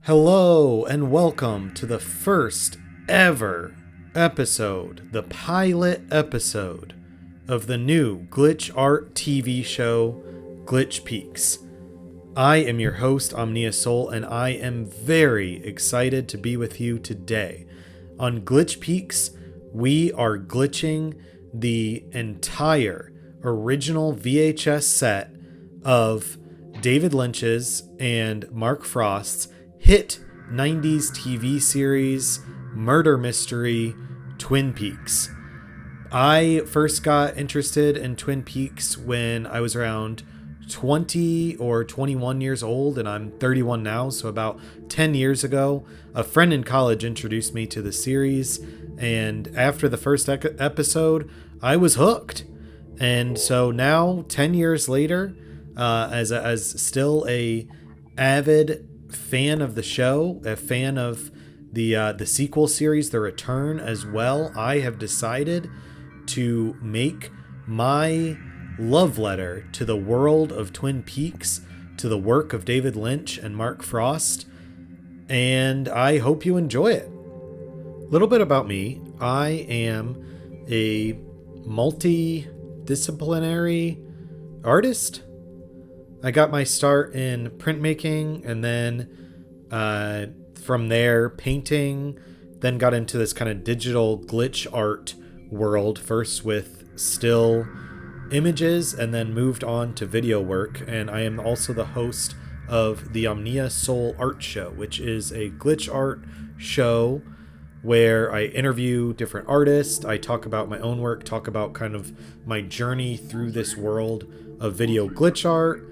Hello and welcome to the first ever episode, the pilot episode of the new glitch art TV show, Glitch Peaks. I am your host, Omnia Sol, and I am very excited to be with you today. On Glitch Peaks, we are glitching the entire original VHS set of David Lynch's and Mark Frost's hit 90s TV series, murder mystery, Twin Peaks. I first got interested in Twin Peaks when I was around 20 or 21 years old, and I'm 31 now, so about 10 years ago. A friend in college introduced me to the series, and after the first episode, I was hooked. And so now, 10 years later, as still a avid fan of the show, a fan of the sequel series, The Return as well, I have decided to make my love letter to the world of Twin Peaks, to the work of David Lynch and Mark Frost, and I hope you enjoy it. A little bit about me. I am a multidisciplinary artist. I got my start in printmaking, and then from there painting, then got into this kind of digital glitch art world, first with still images and then moved on to video work. And I am also the host of the Omnia Sol art show, which is a glitch art show where I interview different artists. I talk about my own work, talk about kind of my journey through this world of video glitch art.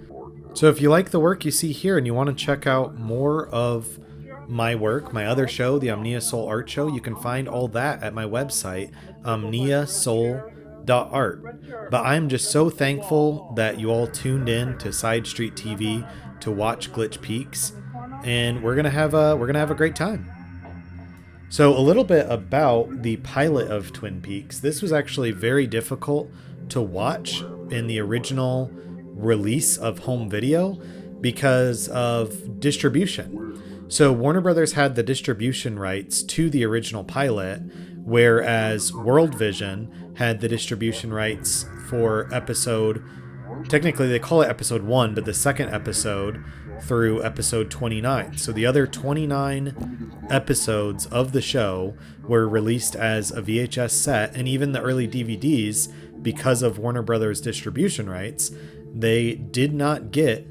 So if you like the work you see here and you want to check out more of my work, my other show, the Omnia Sol Art Show, you can find all that at my website, omniasol.art. But I'm just so thankful that you all tuned in to Side Street TV to watch Glitch Peaks, and we're gonna have a great time. So a little bit about the pilot of Twin Peaks. This was actually very difficult to watch in the original release of home video because of distribution. So Warner Brothers had the distribution rights to the original pilot, whereas World Vision had the distribution rights for technically they call it episode 1, but the second episode through episode 29. So the other 29 episodes of the show were released as a VHS set, and even the early DVDs, because of Warner Brothers distribution rights, they did not get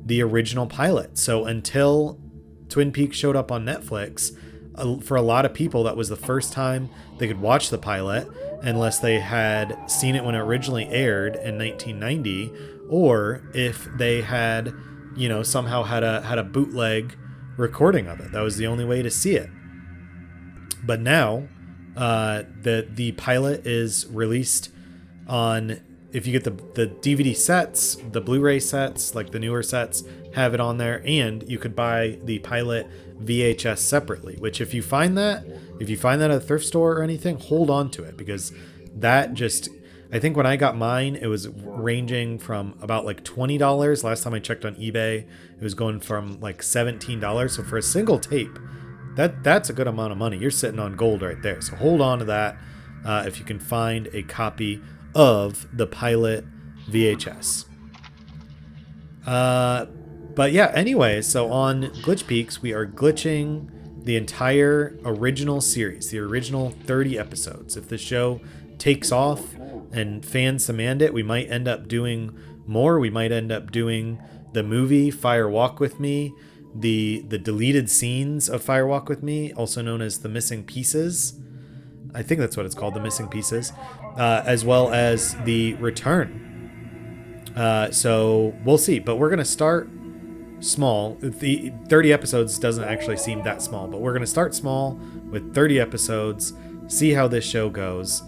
the original pilot. So until Twin Peaks showed up on Netflix, for a lot of people, that was the first time they could watch the pilot, unless they had seen it when it originally aired in 1990, or if they had, somehow had a bootleg recording of it. That was the only way to see it. But now, the pilot is released on, if you get the DVD sets, the Blu-ray sets, like the newer sets, have it on there, and you could buy the pilot VHS separately, which if you find that at a thrift store or anything, hold on to it, because that just, I think when I got mine, it was ranging from about like $20. Last time I checked on eBay, it was going from like $17. So for a single tape, that's a good amount of money. You're sitting on gold right there. So hold on to that if you can find a copy of the pilot VHS. But yeah, anyway, so on Glitch Peaks, we are glitching the entire original series, the original 30 episodes. If the show takes off and fans demand it, we might end up doing more. We might end up doing the movie Fire Walk With Me, the deleted scenes of Fire Walk With Me, also known as The Missing Pieces. I think that's what it's called, The Missing Pieces, as well as The Return. So we'll see, but we're going to start small. The 30 episodes doesn't actually seem that small, but we're going to start small with 30 episodes, see how this show goes.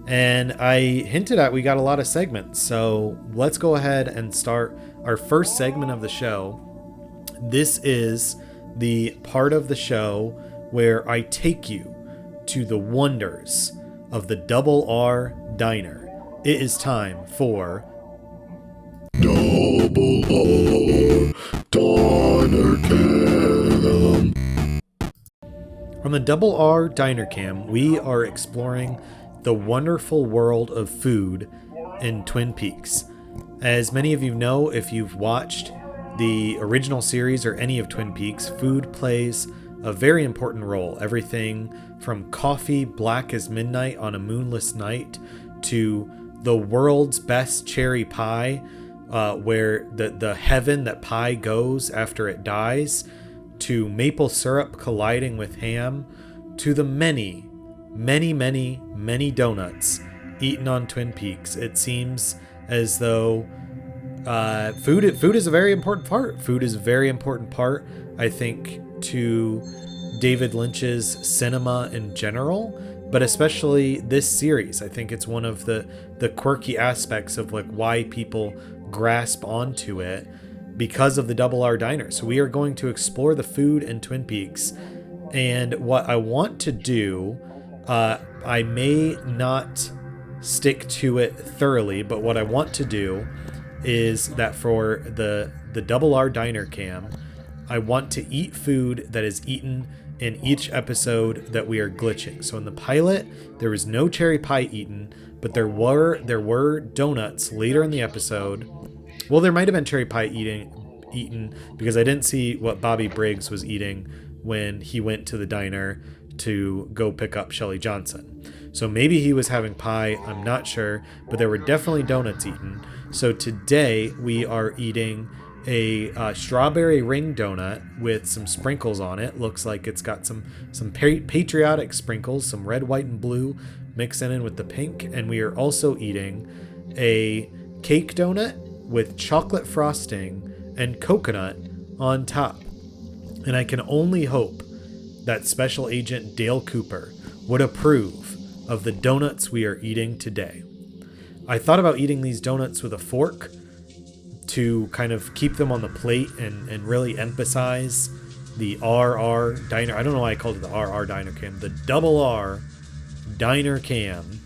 And I hinted at we got a lot of segments, so let's go ahead and start our first segment of the show. This is the part of the show where I take you to the wonders of the Double R Diner. It is time for Double R Diner Cam. the Double R Diner Cam, we are exploring the wonderful world of food in Twin Peaks. As many of you know, if you've watched the original series or any of Twin Peaks, food plays a very important role. Everything from coffee black as midnight on a moonless night to the world's best cherry pie, where the heaven that pie goes after it dies, to maple syrup colliding with ham, to the many, many, many, many donuts eaten on Twin Peaks. It seems as though food is a very important part. Food is a very important part, I think, to David Lynch's cinema in general, but especially this series. I think it's one of the quirky aspects of like why people grasp onto it, because of the Double R Diner. So we are going to explore the food in Twin Peaks, and what I want to do, I may not stick to it thoroughly, but what I want to do is that for the Double R Diner Cam, I want to eat food that is eaten in each episode that we are glitching. So in the pilot, there was no cherry pie eaten, but there were donuts later in the episode. Well, there might have been cherry pie eaten because I didn't see what Bobby Briggs was eating when he went to the diner to go pick up Shelley Johnson. So maybe he was having pie, I'm not sure, but there were definitely donuts eaten. So today we are eating a strawberry ring donut with some sprinkles on it. Looks like it's got some patriotic sprinkles, some red, white, and blue mixing in with the pink. And we are also eating a cake donut with chocolate frosting and coconut on top. And I can only hope that Special Agent Dale Cooper would approve of the donuts we are eating today. I thought about eating these donuts with a fork to kind of keep them on the plate and really emphasize the RR Diner. I don't know why I called it the RR Diner Cam. The Double R Diner Cam.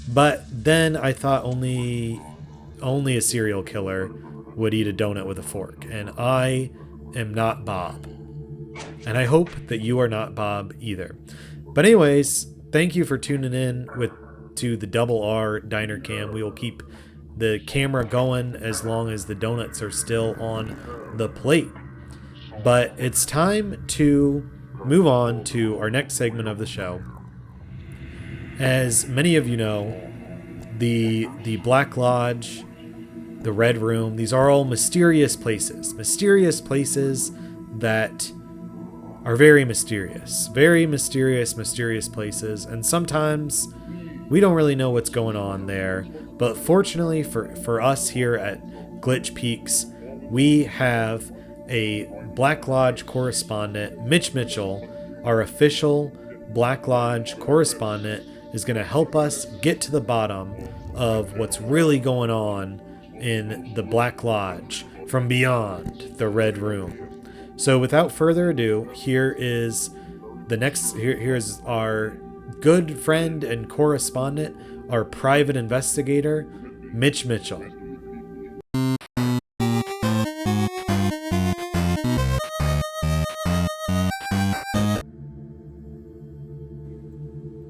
But then I thought only a serial killer would eat a donut with a fork. And I am not Bob. And I hope that you are not Bob either. But anyways, thank you for tuning in to the Double R Diner Cam. We will keep the camera going as long as the donuts are still on the plate. But it's time to move on to our next segment of the show. As many of you know, the Black Lodge, the Red Room, these are all mysterious places that are very mysterious places, and sometimes we don't really know what's going on there. But fortunately for us here at Glitch Peaks, we have a Black Lodge correspondent. Mitch Mitchell, our official Black Lodge correspondent, is going to help us get to the bottom of what's really going on in the Black Lodge from beyond the Red Room. So without further ado, here is our good friend and correspondent, our private investigator, Mitch Mitchell.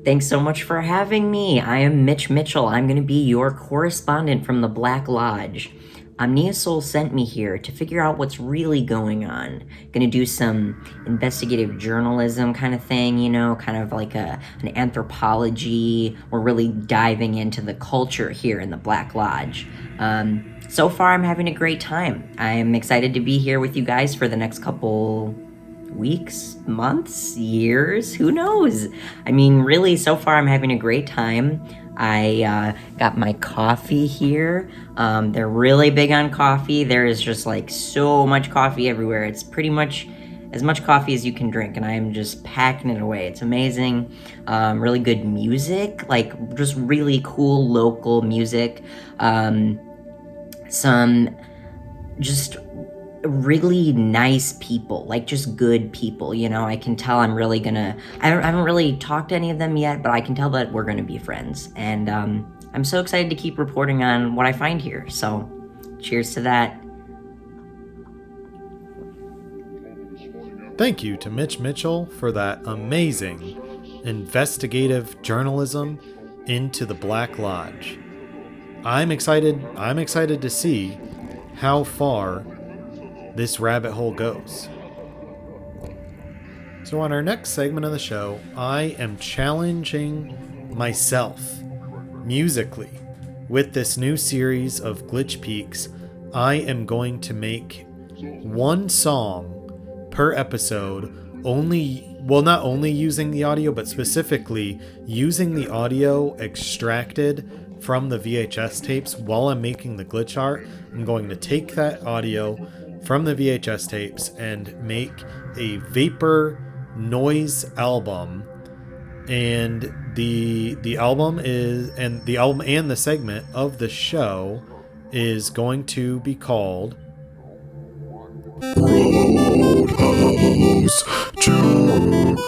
Thanks so much for having me. I am Mitch Mitchell. I'm going to be your correspondent from the Black Lodge. Omnia Sol sent me here to figure out what's really going on. Going to do some investigative journalism kind of thing, kind of like an anthropology. We're really diving into the culture here in the Black Lodge. So far, I'm having a great time. I'm excited to be here with you guys for the next couple weeks, months, years, who knows? I mean, really, so far I'm having a great time. I got my coffee here. They're really big on coffee. There is just like so much coffee everywhere. It's pretty much as much coffee as you can drink, and I am just packing it away. It's amazing. Really good music, like just really cool local music. Some just really nice people, like just good people, I can tell I haven't really talked to any of them yet, but I can tell that we're gonna be friends, and I'm so excited to keep reporting on what I find here, so cheers to that. Thank you to Mitch Mitchell for that amazing investigative journalism into the Black Lodge. I'm excited to see how far this rabbit hole goes. So on our next segment of the show, I am challenging myself musically. With this new series of Glitch Peaks, I am going to make one song per episode, not only using the audio, but specifically using the audio extracted from the VHS tapes while I'm making the glitch art. I'm going to take that audio from the VHS tapes and make a vapor noise album. And the album and the segment of the show is going to be called Roadhouse Jukebox.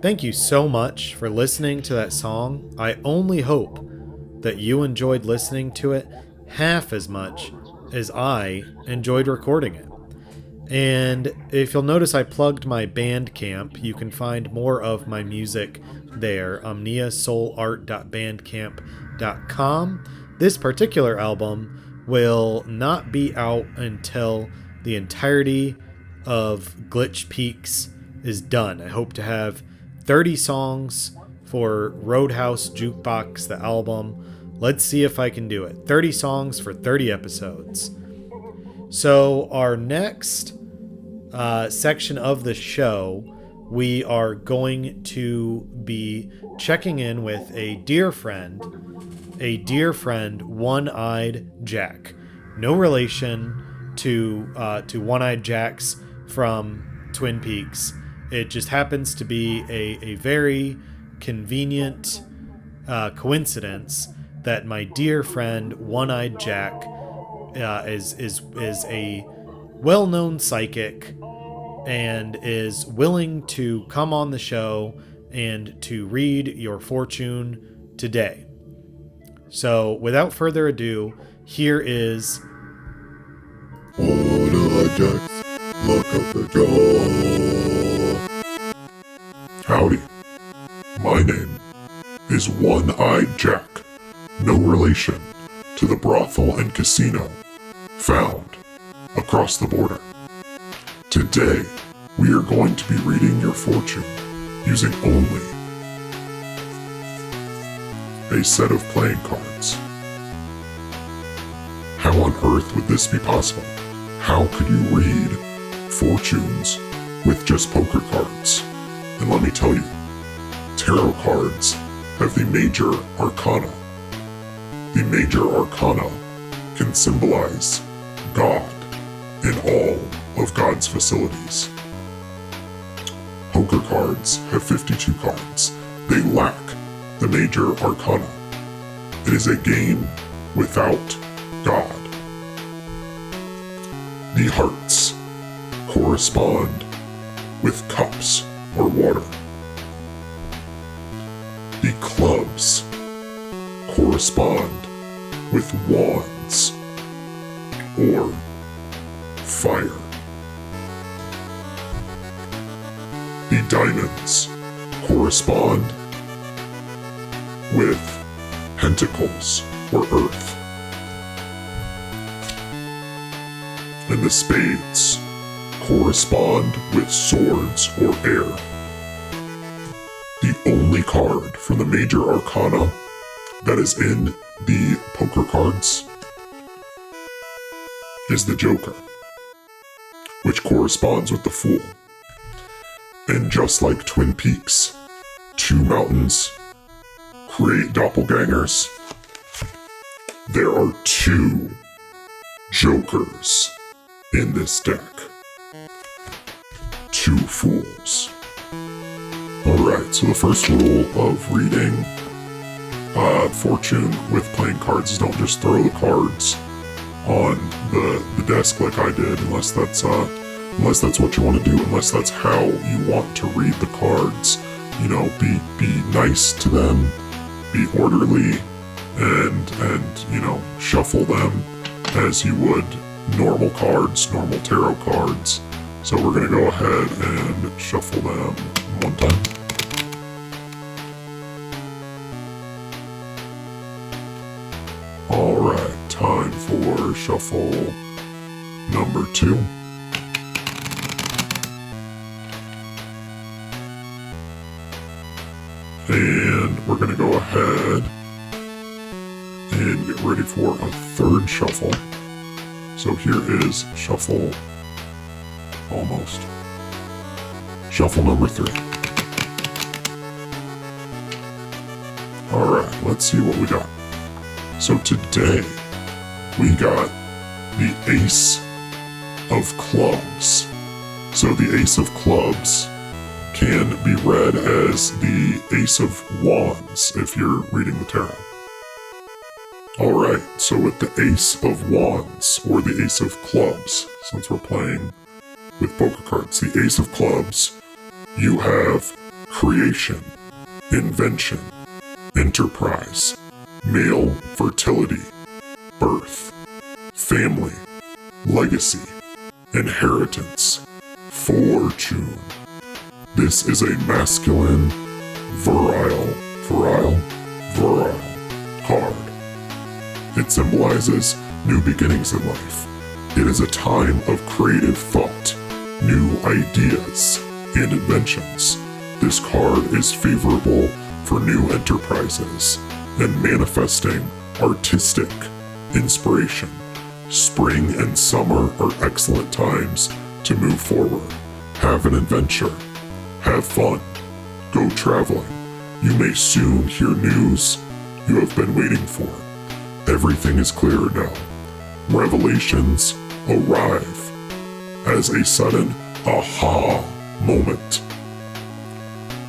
Thank you so much for listening to that song. I only hope that you enjoyed listening to it half as much as I enjoyed recording it. And if you'll notice, I plugged my Bandcamp. You can find more of my music there, omniasolart.bandcamp.com. This particular album will not be out until the entirety of Glitch Peaks is done. I hope to have 30 songs for Roadhouse Jukebox, the album. Let's see if I can do it. 30 songs for 30 episodes. So our next section of the show, we are going to be checking in with a dear friend, One-Eyed Jack. No relation to One-Eyed Jacks from Twin Peaks. It just happens to be a very convenient coincidence that my dear friend One-Eyed Jack is a well-known psychic and is willing to come on the show and to read your fortune today. So, without further ado, here is One-Eyed Jacks, look at the door. Howdy, my name is One-Eyed Jack, no relation to the brothel and casino found across the border. Today, we are going to be reading your fortune using only a set of playing cards. How on earth would this be possible? How could you read fortunes with just poker cards? And let me tell you, tarot cards have the major arcana. The major arcana can symbolize God in all of God's facilities. Poker cards have 52 cards. They lack the major arcana. It is a game without God. The hearts correspond with cups or water. The clubs correspond with wands or fire. The diamonds correspond with pentacles or earth. And the spades correspond with swords or air. The only card from the major arcana that is in the poker cards is the Joker, which corresponds with the Fool. And just like Twin Peaks, two mountains create doppelgangers. There are 2 jokers in this deck. 2 fools. Alright, so the first rule of reading Fortune with playing cards is don't just throw the cards on the desk like I did, unless that's what you want to do, unless that's how you want to read the cards. You know, be nice to them, be orderly, and you know, shuffle them as you would normal cards, normal tarot cards. So we're gonna go ahead and shuffle them one time. Alright, time for shuffle number 2. And we're going to go ahead and get ready for a 3rd shuffle. So here is shuffle, almost. Shuffle number 3. Alright, let's see what we got. So today, we got the Ace of Clubs. So the Ace of Clubs can be read as the Ace of Wands if you're reading the tarot. Alright, so with the Ace of Wands, or the Ace of Clubs, since we're playing with poker cards, the Ace of Clubs, you have creation, invention, enterprise, male fertility, birth, family, legacy, inheritance, fortune. This is a masculine, virile card. It symbolizes new beginnings in life. It is a time of creative thought, new ideas, and inventions. This card is favorable for new enterprises and manifesting artistic inspiration. Spring and summer are excellent times to move forward. Have an adventure. Have fun. Go traveling. You may soon hear news you have been waiting for. Everything is clearer now. Revelations arrive as a sudden aha moment.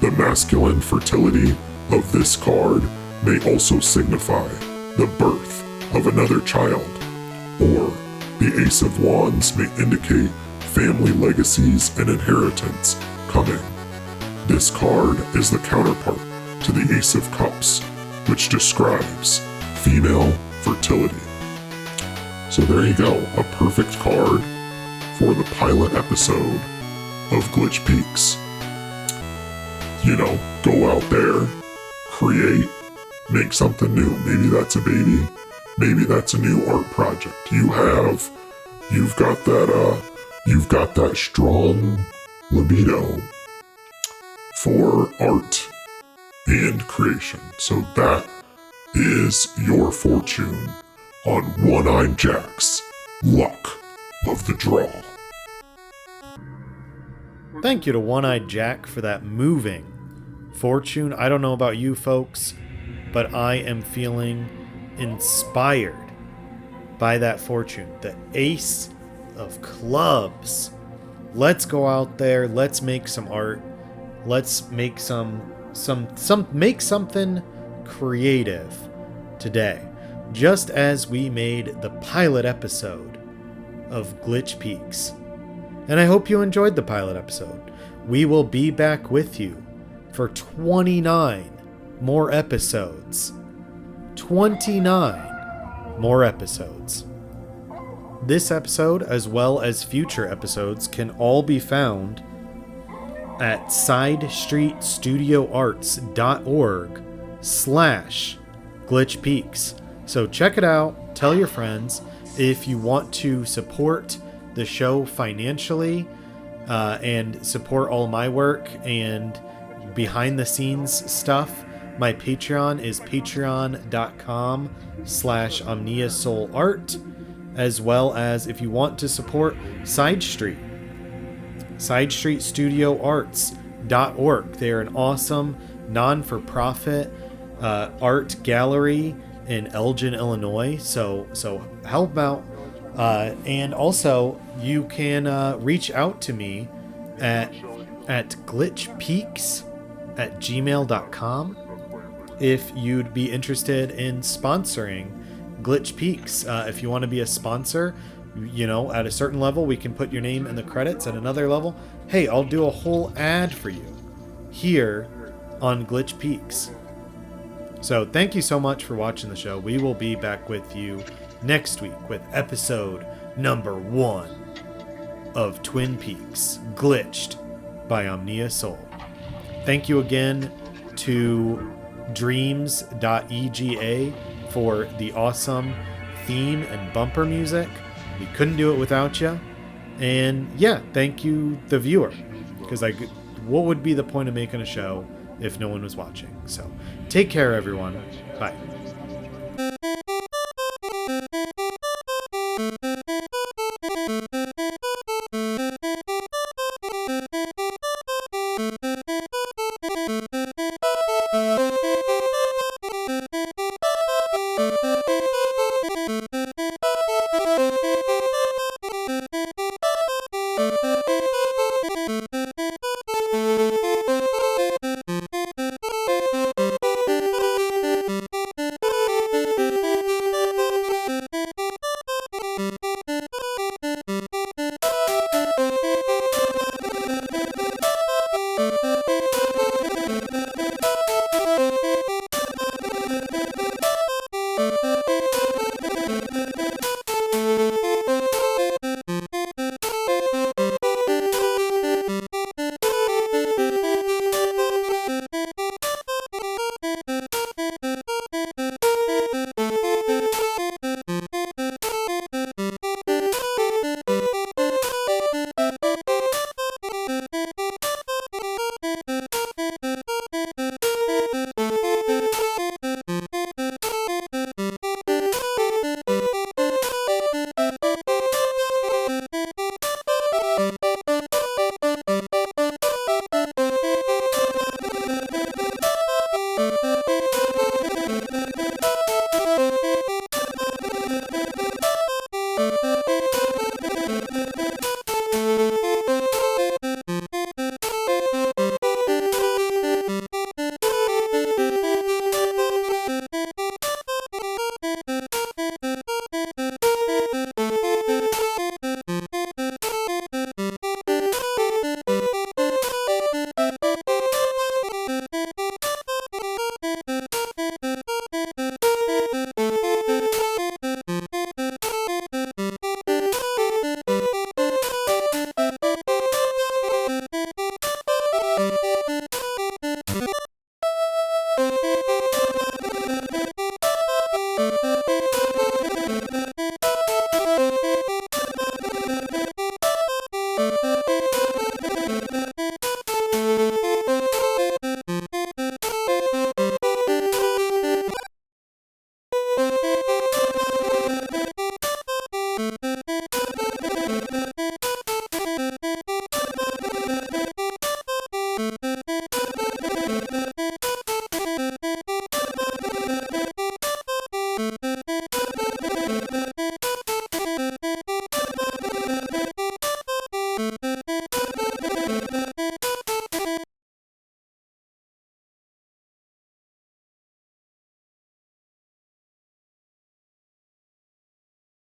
The masculine fertility of this card may also signify the birth of another child, or the Ace of Wands may indicate family legacies and inheritance coming. This card is the counterpart to the Ace of Cups, which describes female fertility. So there you go, a perfect card for the pilot episode of Glitch Peaks. You know, go out there, create, make something new. Maybe that's a baby, maybe that's a new art project. You've got that strong libido for art and creation. So that is your fortune on One-Eyed Jack's Luck of the Draw. Thank you to One-Eyed Jack for that moving fortune. I don't know about you folks, but I am feeling inspired by that fortune. The Ace of Clubs. Let's go out there. Let's make some art. Let's make make something creative today. Just as we made the pilot episode of Glitch Peaks. And I hope you enjoyed the pilot episode. We will be back with you for 29 more episodes. 29 more episodes. This episode, as well as future episodes, can all be found at sidestreetstudioarts.org/Glitch Peaks. So check it out, tell your friends. If you want to support the show financially and support all my work and behind the scenes stuff, my Patreon is patreon.com/Omnia Sol Art, as well as if you want to support Side Street, sidestreetstudioarts.org. They're an awesome non-for-profit art gallery in Elgin, Illinois. So help out. And also, you can reach out to me at glitchpeaks@gmail.com if you'd be interested in sponsoring Glitch Peaks. If you want to be a sponsor, at a certain level, we can put your name in the credits. At another level, hey, I'll do a whole ad for you here on Glitch Peaks. So thank you so much for watching the show. We will be back with you next week with episode number 1 of Twin Peaks Glitched by Omnia Sol. Thank you again to dreams.ega for the awesome theme and bumper music. We couldn't do it without you. And yeah, thank you, the viewer, because what would be the point of making a show if no one was watching? So take care, everyone. Bye.